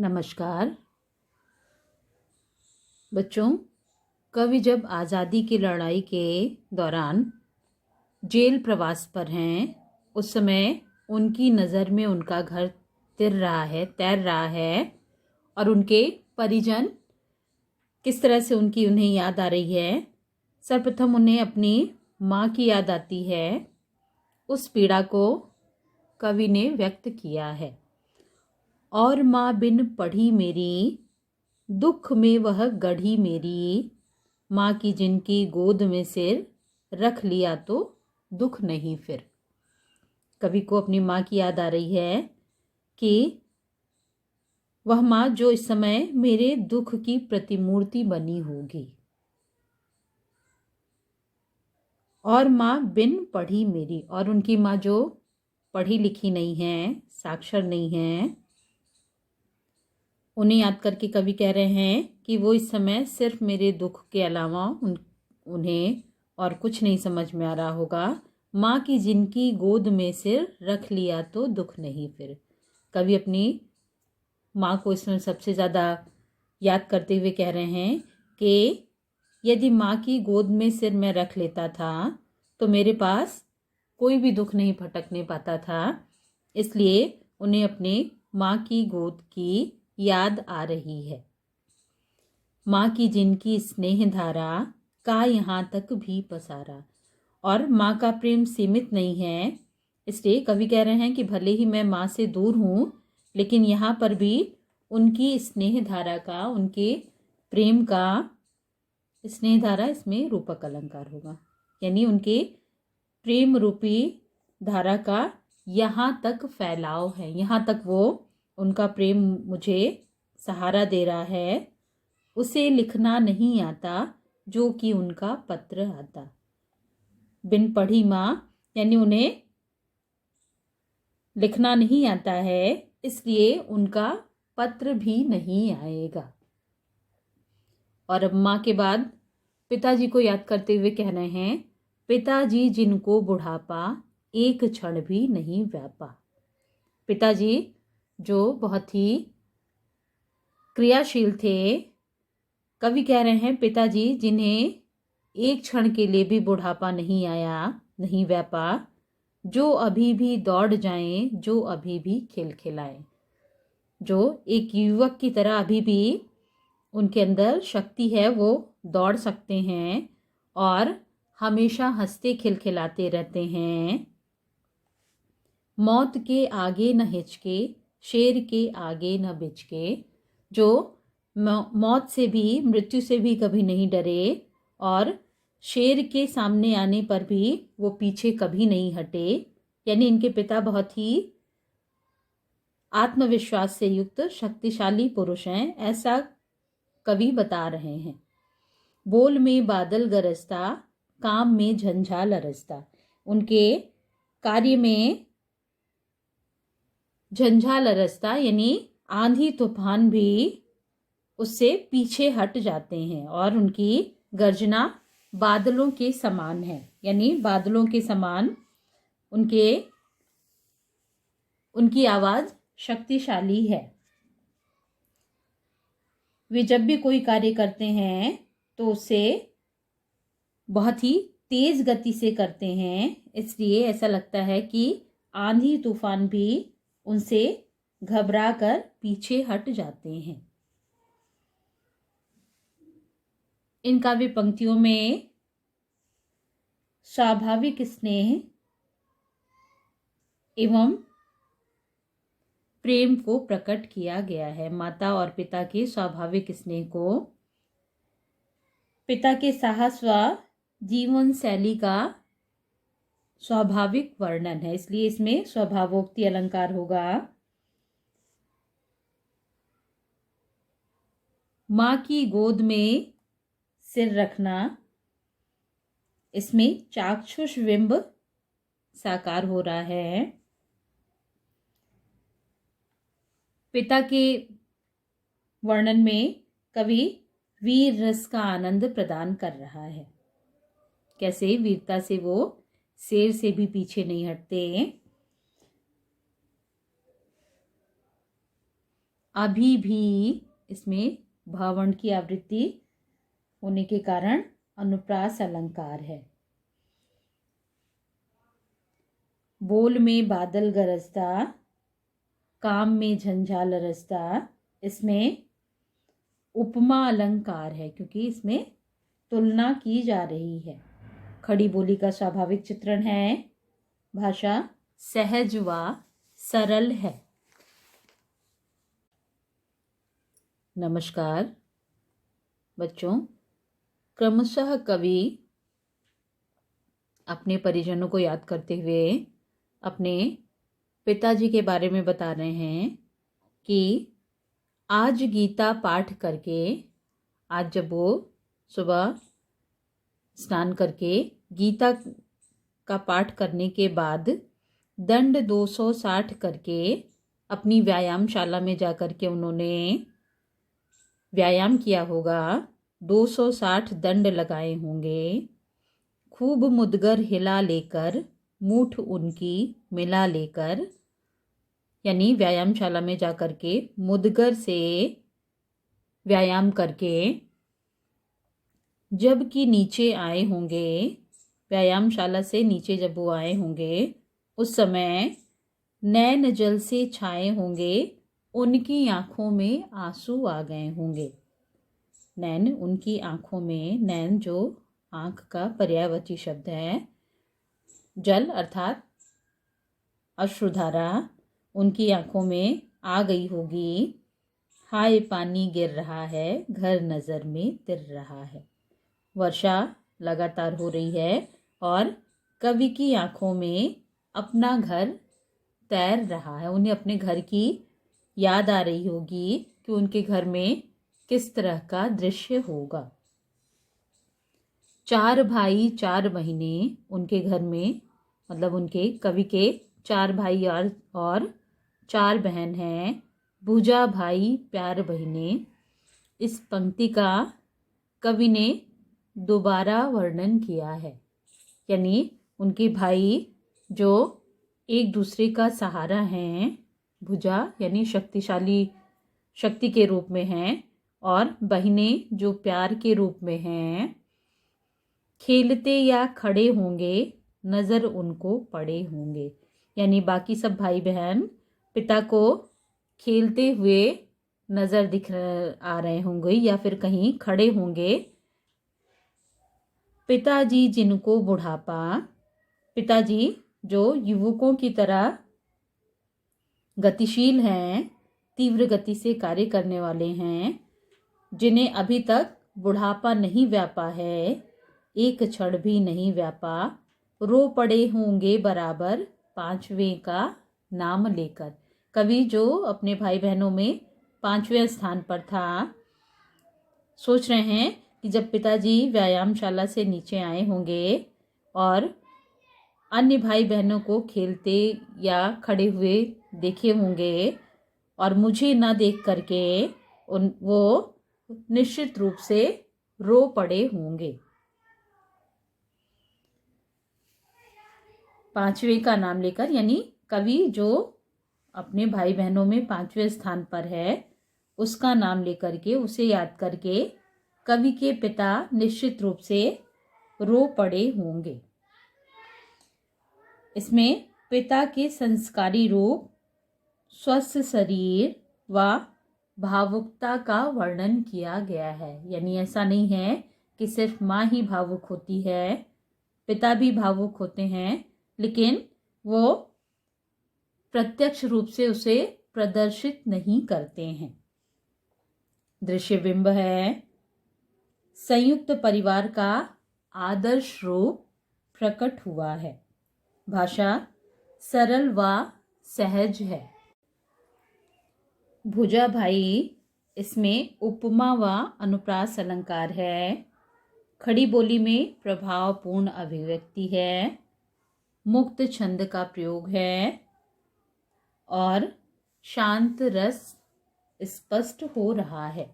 नमस्कार बच्चों। कवि जब आज़ादी की लड़ाई के दौरान जेल प्रवास पर हैं, उस समय उनकी नज़र में उनका घर तैर रहा है और उनके परिजन किस तरह से उन्हें याद आ रही है। सर्वप्रथम उन्हें अपनी माँ की याद आती है। उस पीड़ा को कवि ने व्यक्त किया है। और माँ बिन पढ़ी मेरी, दुख में वह गढ़ी मेरी, माँ की जिनकी गोद में सिर, रख लिया तो दुख नहीं फिर। कवि को अपनी माँ की याद आ रही है कि वह माँ जो इस समय मेरे दुख की प्रतिमूर्ति बनी होगी। और माँ बिन पढ़ी मेरी, और उनकी माँ जो पढ़ी लिखी नहीं है, साक्षर नहीं है, उन्हें याद करके कवि कह रहे हैं कि वो इस समय सिर्फ मेरे दुख के अलावा उन्हें और कुछ नहीं समझ में आ रहा होगा। माँ की जिनकी गोद में सिर, रख लिया तो दुख नहीं फिर। कवि अपनी माँ को इसमें सबसे ज़्यादा याद करते हुए कह रहे हैं कि यदि माँ की गोद में सिर मैं रख लेता था तो मेरे पास कोई भी दुख नहीं भटकने पाता था। इसलिए उन्हें अपने माँ की गोद की याद आ रही है। माँ की जिनकी स्नेह धारा, का यहाँ तक भी पसारा। और माँ का प्रेम सीमित नहीं है। इसलिए कवि कह रहे हैं कि भले ही मैं माँ से दूर हूँ, लेकिन यहाँ पर भी उनकी स्नेह धारा का, उनके प्रेम का, स्नेह धारा इसमें रूपक अलंकार होगा, यानी उनके प्रेम रूपी धारा का यहाँ तक फैलाव है। यहाँ तक वो उनका प्रेम मुझे सहारा दे रहा है। उसे लिखना नहीं आता जो कि उनका पत्र आता। बिन पढ़ी माँ, यानी उन्हें लिखना नहीं आता है, इसलिए उनका पत्र भी नहीं आएगा। और अब माँ के बाद पिताजी को याद करते हुए कह रहे हैं, पिताजी जिनको बुढ़ापा एक क्षण भी नहीं व्यापा। पिताजी जो बहुत ही क्रियाशील थे, कवि कह रहे हैं पिताजी जिन्हें एक क्षण के लिए भी बुढ़ापा नहीं आया, नहीं व्यापा, जो अभी भी दौड़ जाएं, जो अभी भी खिलखिलाएं। जो एक युवक की तरह अभी भी उनके अंदर शक्ति है, वो दौड़ सकते हैं और हमेशा हंसते खिलखिलाते रहते हैं। मौत के आगे न हिचके, शेर के आगे न बिचके। जो मौत से भी, मृत्यु से भी कभी नहीं डरे और शेर के सामने आने पर भी वो पीछे कभी नहीं हटे। यानी इनके पिता बहुत ही आत्मविश्वास से युक्त शक्तिशाली पुरुष हैं, ऐसा कवि बता रहे हैं। बोल में बादल गरजता, काम में झंझाल अरजता। उनके कार्य में झंझाल अरजता, यानी आंधी तूफान भी उससे पीछे हट जाते हैं और उनकी गर्जना बादलों के समान है। यानी बादलों के समान उनकी आवाज शक्तिशाली है। वे जब भी कोई कार्य करते हैं तो उसे बहुत ही तेज गति से करते हैं, इसलिए ऐसा लगता है कि आंधी तूफान भी उनसे घबरा कर पीछे हट जाते हैं। इन काव्य पंक्तियों में स्वाभाविक स्नेह एवं प्रेम को प्रकट किया गया है। माता और पिता के स्वाभाविक स्नेह को, पिता के साहस व जीवन शैली का स्वाभाविक वर्णन है, इसलिए इसमें स्वभावोक्ति अलंकार होगा। माँ की गोद में सिर रखना, इसमें चाक्षुष बिंब साकार हो रहा है। पिता के वर्णन में कवि वीर रस का आनंद प्रदान कर रहा है। कैसे वीरता से वो शेर से भी पीछे नहीं हटते। अभी भी, इसमें भावर्ण की आवृत्ति होने के कारण अनुप्रास अलंकार है। बोल में बादल गरजता, काम में झंझाल रजता, इसमें उपमा अलंकार है क्योंकि इसमें तुलना की जा रही है। खड़ी बोली का स्वाभाविक चित्रण है। भाषा सहज व सरल है। नमस्कार बच्चों, क्रमशः कवि अपने परिजनों को याद करते हुए अपने पिताजी के बारे में बता रहे हैं कि आज गीता पाठ करके, आज जब वो सुबह स्नान करके गीता का पाठ करने के बाद दंड 260 करके अपनी व्यायामशाला में जाकर के उन्होंने व्यायाम किया होगा। 260 दंड लगाए होंगे। खूब मुदगर हिला लेकर, मूठ उनकी मिला लेकर, यानी व्यायामशाला में जाकर के मुदगर से व्यायाम करके जब कि नीचे आए होंगे, व्यायामशाला से नीचे जब वो आए होंगे, उस समय नैन जल से छाए होंगे, उनकी आँखों में आंसू आ गए होंगे। नैन, उनकी आँखों में, नैन जो आँख का पर्यायवाची शब्द है, जल अर्थात अश्रुधारा उनकी आँखों में आ गई होगी। हाय पानी गिर रहा है, घर नज़र में तिर रहा है। वर्षा लगातार हो रही है और कवि की आँखों में अपना घर तैर रहा है। उन्हें अपने घर की याद आ रही होगी कि उनके घर में किस तरह का दृश्य होगा। 4 भाई 4 बहनें उनके घर में, मतलब उनके कवि के 4 भाई और 4 बहन हैं। भुजा भाई प्यार बहनें। इस पंक्ति का कवि ने दोबारा वर्णन किया है, यानी उनके भाई जो एक दूसरे का सहारा हैं, भुजा यानी शक्तिशाली, शक्ति के रूप में हैं, और बहनें जो प्यार के रूप में हैं। खेलते या खड़े होंगे, नज़र उनको पड़े होंगे, यानी बाकी सब भाई बहन पिता को खेलते हुए नज़र आ रहे होंगे या फिर कहीं खड़े होंगे। पिताजी जिनको बुढ़ापा, पिताजी जो युवकों की तरह गतिशील हैं, तीव्र गति से कार्य करने वाले हैं, जिन्हें अभी तक बुढ़ापा नहीं व्यापा है, एक क्षण भी नहीं व्यापा, रो पड़े होंगे बराबर 5वें का नाम लेकर। कवि जो अपने भाई बहनों में 5वें स्थान पर था, सोच रहे हैं कि जब पिताजी व्यायामशाला से नीचे आए होंगे और अन्य भाई बहनों को खेलते या खड़े हुए देखे होंगे और मुझे ना देख करके वो निश्चित रूप से रो पड़े होंगे। 5वें का नाम लेकर, यानी कवि जो अपने भाई बहनों में 5वें स्थान पर है, उसका नाम लेकर के, उसे याद करके कवि के पिता निश्चित रूप से रो पड़े होंगे। इसमें पिता के संस्कारी रूप, स्वस्थ शरीर व भावुकता का वर्णन किया गया है। यानी ऐसा नहीं है कि सिर्फ माँ ही भावुक होती है, पिता भी भावुक होते हैं, लेकिन वो प्रत्यक्ष रूप से उसे प्रदर्शित नहीं करते हैं। दृश्य बिंब है। संयुक्त परिवार का आदर्श रूप प्रकट हुआ है। भाषा सरल व सहज है। भुजा भाई, इसमें उपमा व अनुप्रास अलंकार है। खड़ी बोली में प्रभावपूर्ण अभिव्यक्ति है। मुक्त छंद का प्रयोग है और शांत रस स्पष्ट हो रहा है।